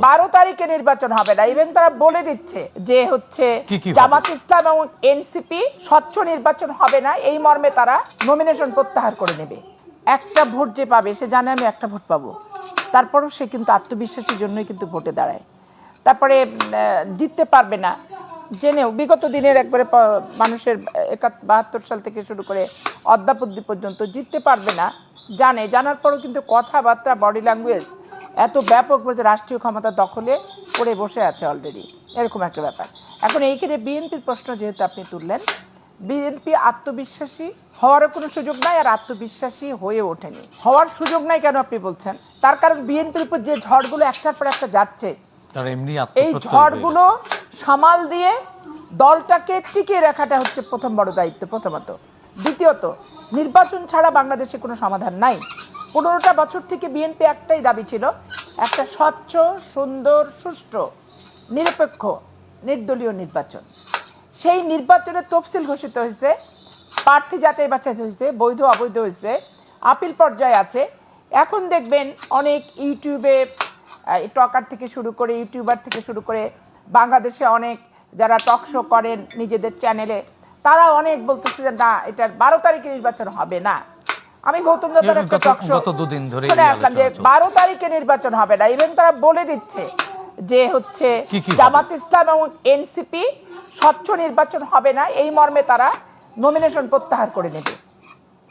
12 তারিখে নির্বাচন হবে না। ইভেন তারা বলে দিচ্ছে যে হচ্ছে জামাত ইসলাম এবং এনসিপি স্বচ্ছ নির্বাচন হবে না, এই মর্মে তারা নমিনেশন প্রত্যাহার করে নেবে। একটা ভোট যে পাবে সে জানে আমি একটা ভোট পাবো, তারপরও সে কিন্তু আত্মবিশ্বাসের জন্যই কিন্তু ভোটে দাঁড়ায়। তারপরে জিততে পারবে না জেনেও বিগত দিনের একবারে মানুষের 72 সাল থেকে শুরু করে অদ্যাবধি পর্যন্ত জিততে পারবে না জানার পরও কিন্তু কথাবার্তা, বডি ল্যাঙ্গুয়েজ এত ব্যাপক যে রাষ্ট্রীয় ক্ষমতা দখলে করে বসে আছে অলরেডি, এরকম একটা ব্যাপার। এখন এইখানে বিএনপির প্রশ্ন যেহেতু আপনি তুললেন, বিএনপি আত্মবিশ্বাসী হওয়ারও কোনো সুযোগ নাই, আর আত্মবিশ্বাসী হয়ে ওঠেনি। হওয়ার সুযোগ নাই কেন আপনি বলছেন? তার কারণ বিএনপির উপর যে ঝড়গুলো একটার পর একটা যাচ্ছে, এই ঝড়গুলো সামাল দিয়ে দলটাকে টিকিয়ে রাখাটা হচ্ছে প্রথম বড় দায়িত্ব, প্রথমত। দ্বিতীয়ত, নির্বাচন ছাড়া বাংলাদেশে কোনো সমাধান নাই। 15টা বছর থেকে বিএনপি একটাই দাবি ছিল, একটা স্বচ্ছ, সুন্দর, সুষ্ঠু, নিরপেক্ষ, নির্দলীয় নির্বাচন। সেই নির্বাচনের তফসিল ঘোষিত হয়েছে, প্রার্থী যাচাই বাছাই হয়েছে, বৈধ অবৈধ হয়েছে, আপিল পর্যায়ে আছে। এখন দেখবেন অনেক ইউটিউবে টকার থেকে শুরু করে, ইউটিউবার থেকে শুরু করে, বাংলাদেশে অনেক যারা টক শো করেন নিজেদের চ্যানেলে, তারা অনেক বলতেছে যে না, এটার 12 তারিখে নির্বাচন হবে না। আমি গৌতম দত্তের একটা টক শো শুনে আসলাম যে 12 তারিখে নির্বাচন হবে না। ইভেন তারা বলে দিচ্ছে যে হচ্ছে জামাত ইসলাম এবং এনসিপি স্বচ্ছ নির্বাচন হবে না, এই মর্মে তারা নমিনেশন প্রত্যাহার করে নেবে।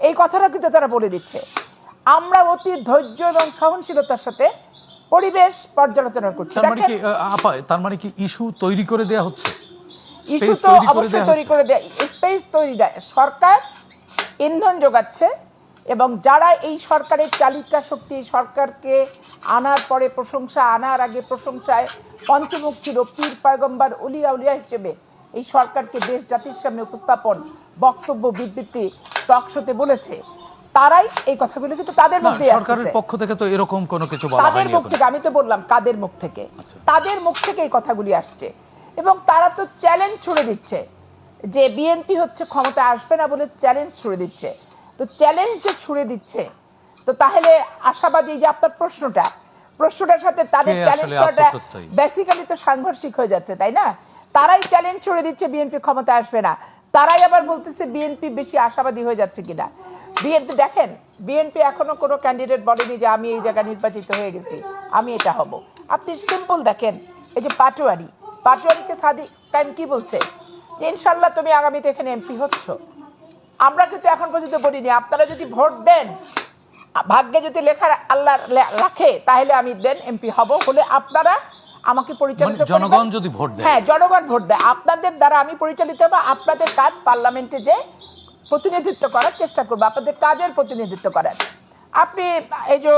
এই কথাটা কিন্তু তারা বলে দিচ্ছে। আমরা অতি ধৈর্য এবং সহনশীলতার সাথে পরিবেশ পর্যালোচনা করছি। তার মানে কি ইস্যু তৈরি করে দেয়া হচ্ছে? ইস্যু তো অবশ্যই তৈরি করে দেয়, স্পেস তৈরি দেয়। সরকার ইন্ধন যোগাচ্ছে এবং যারা এই সরকারের চালিকা শক্তি, সরকারকে আনার পরে প্রশংসা, আনার আগে প্রশংসায় পঞ্চমুখ ছিল, পীর পয়গম্বর উলিয়া উলিয়া হিসেবে এই সরকারকে দেশ জাতির সামনে উপস্থাপন, বক্তব্য, বিবৃতি, টক শোতে বলেছে, তারাই এই কথাগুলো কিন্তু তাদের মধ্যে সরকারের পক্ষ থেকে তো এরকম কোনো কিছু বলা হয়নি। তাদের মুখ থেকে, আমি তো বললাম কাদের মুখ থেকে, তাদের মুখ থেকে এই কথাগুলি আসছে। এবং তারা তো চ্যালেঞ্জ ছুড়ে দিচ্ছে যে বিএনপি হচ্ছে ক্ষমতায় আসবে না বলে চ্যালেঞ্জ ছুড়ে দিচ্ছে। তো চ্যালেঞ্জ যে ছুড়ে দিচ্ছে, তো তাহলে আশাবাদী যে আপনার প্রশ্নটার সাথে তাদের চ্যালেঞ্জ করাটা বেসিক্যালি তো সাংঘর্ষিক হয়ে যাচ্ছে, তাই না? তারাই চ্যালেঞ্জ ছুড়ে দিচ্ছে বিএনপি ক্ষমতায় আসবে না, তারাই আবার বলতেছে বিএনপি বেশি আশাবাদী হয়ে যাচ্ছে কিনা। বিএনপি দেখেন, বিএনপি এখনো কোনো ক্যান্ডিডেট বলেনি যে আমি এই জায়গায় নির্বাচিত হয়ে গেছি, আমি এটা হব। আপনি সিম্পল দেখেন, এই যে পাটোয়ারিকে সাদিক কায়েম কি বলছে যে ইনশাল্লাহ তুমি আগামীতে এখানে এমপি হচ্ছ। আমরা কিন্তু এখন পর্যন্ত বলিনি আপনারা যদি ভোট দেন, ভাগ্যে যদি লেখা আল্লাহ রাখে তাহলে আমি দেন এমপি হব, হলে আপনারা আমাকে পরিচালিত করবেন। জনগণ যদি ভোট দেয়, হ্যাঁ জনগণ ভোট দেয়, আপনাদের দ্বারা আমি পরিচালিত হব। আপনাদের কাজ পার্লামেন্টে যে প্রতিনিধিত্ব করার চেষ্টা করবো, আপনাদের কাজের প্রতিনিধিত্ব করার। আপনি এই যে